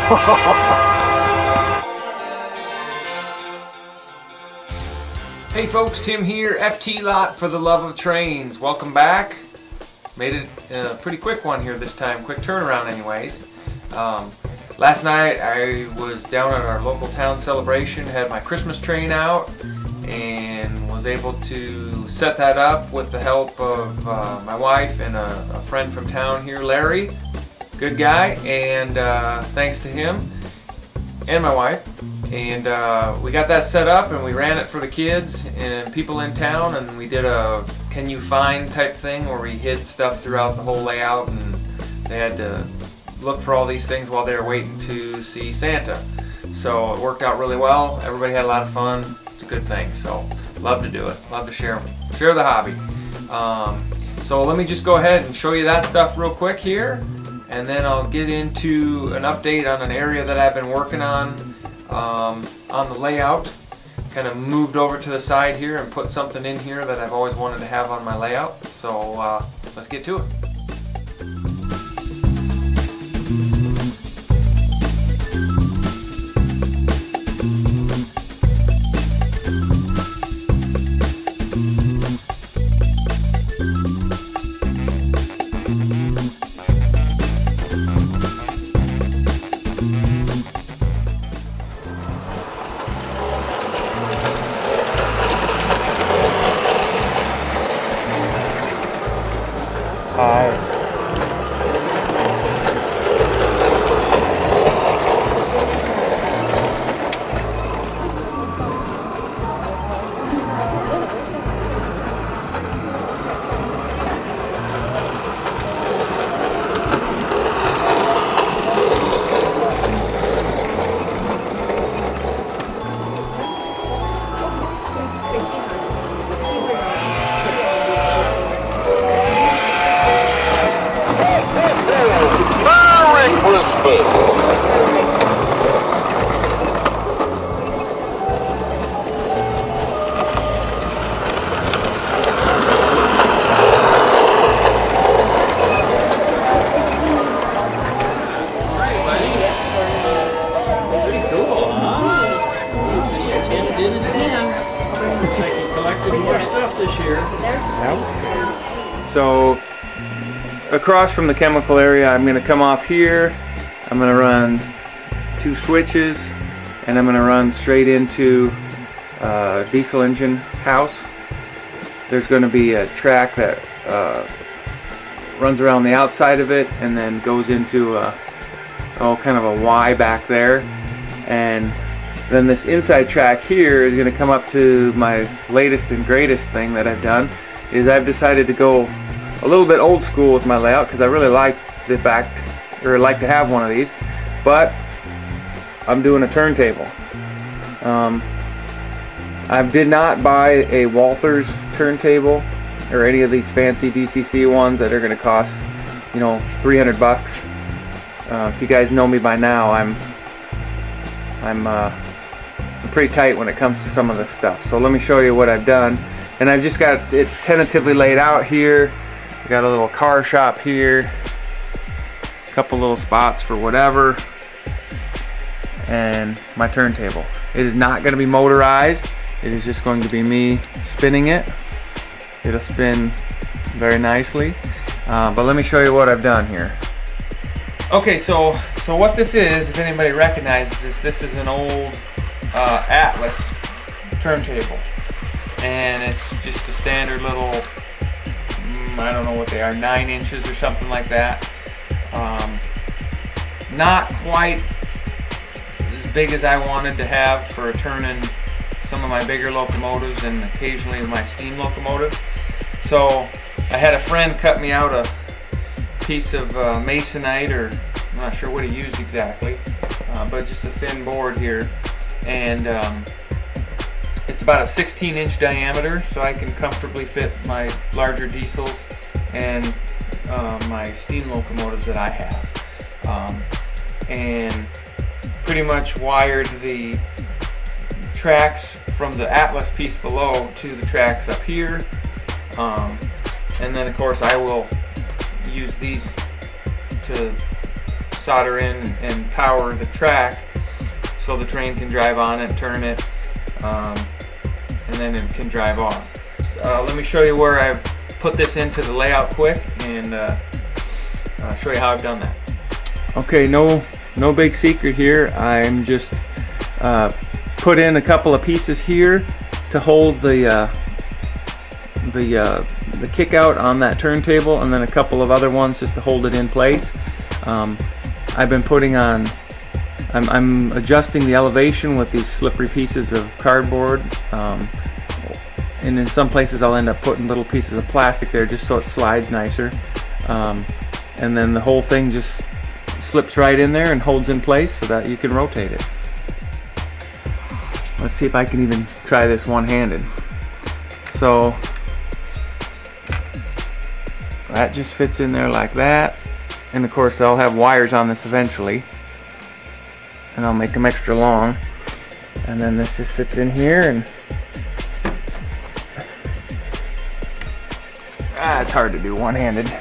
Hey folks, Tim here, FT Lot for the love of trains. Welcome back. Made it a pretty quick one here this time, quick turnaround anyways. Last night I was down at our local town celebration, had my Christmas train out, and was able to set that up with the help of my wife and a friend from town here, Larry. Good guy, and thanks to him and my wife. And we got that set up and we ran it for the kids and people in town, and we did a can you find type thing where we hid stuff throughout the whole layout, and they had to look for all these things while they were waiting to see Santa. So it worked out really well. Everybody had a lot of fun. It's a good thing. So love to do it. Love to share the hobby. So let me just go ahead and show you that stuff real quick here, and then I'll get into an update on an area that I've been working on the layout. Kind of moved over to the side here and put something in here that I've always wanted to have on my layout. So let's get to it. So across from the chemical area, I'm going to come off here, I'm going to run 2 switches, and I'm going to run straight into a diesel engine house. There's going to be a track that runs around the outside of it and then goes into kind of a Y back there, and then this inside track here is going to come up to my latest and greatest thing that I've done. Is I've decided to go a little bit old school with my layout because I really like the fact, or like to have one of these, but I'm doing a turntable. I did not buy a Walthers turntable or any of these fancy DCC ones that are going to cost, you know, 300 bucks. If you guys know me by now, I'm pretty tight when it comes to some of this stuff. So let me show you what I've done. And I've just got it tentatively laid out here. I got a little car shop here, a couple little spots for whatever, and my turntable. It is not going to be motorized. It is just going to be me spinning it. It'll spin very nicely. But let me show you what I've done here. Okay, so what this is, if anybody recognizes this is an old Atlas turntable. And it's just a standard little, I don't know what they are, 9 inches or something like that. Not quite as big as I wanted to have for turning some of my bigger locomotives and occasionally my steam locomotive. So I had a friend cut me out a piece of masonite, or I'm not sure what he used exactly, but just a thin board here. And it's about a 16-inch diameter, so I can comfortably fit my larger diesels and my steam locomotives that I have. And pretty much wired the tracks from the Atlas piece below to the tracks up here. And then of course I will use these to solder in and power the track so the train can drive on it, turn it, and then it can drive off. Let me show you where I've put this into the layout quick and show you how I've done that. Okay, no big secret here. I'm just put in a couple of pieces here to hold the kick out on that turntable, and then a couple of other ones just to hold it in place. I've been putting on, I'm adjusting the elevation with these slippery pieces of cardboard, and in some places I'll end up putting little pieces of plastic there just so it slides nicer, and then the whole thing just slips right in there and holds in place so that you can rotate it. Let's see if I can even try this one-handed. So that just fits in there like that, and of course I'll have wires on this eventually, and I'll make them extra long, and then this just sits in here, and it's hard to do one-handed.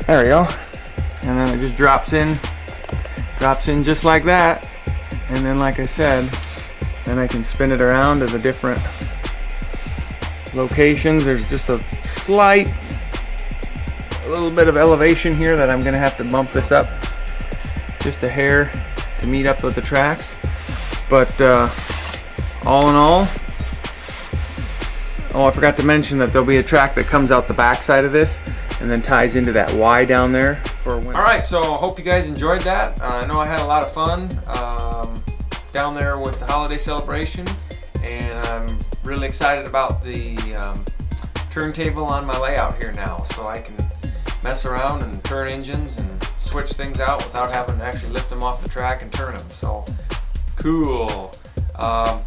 There we go, and then it just drops in just like that, and then like I said, then I can spin it around to the different locations. There's just a little bit of elevation here that I'm gonna have to bump this up just a hair to meet up with the tracks, but all in all, oh, I forgot to mention that there'll be a track that comes out the back side of this and then ties into that Y down there for when. Alright, so I hope you guys enjoyed that. I know I had a lot of fun down there with the holiday celebration, and I'm really excited about the turntable on my layout here now, so I can mess around and turn engines and switch things out without having to actually lift them off the track and turn them. So cool. I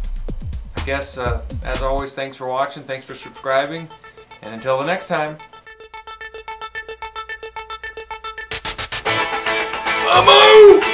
guess as always, thanks for watching, thanks for subscribing, and until the next time. I'm out!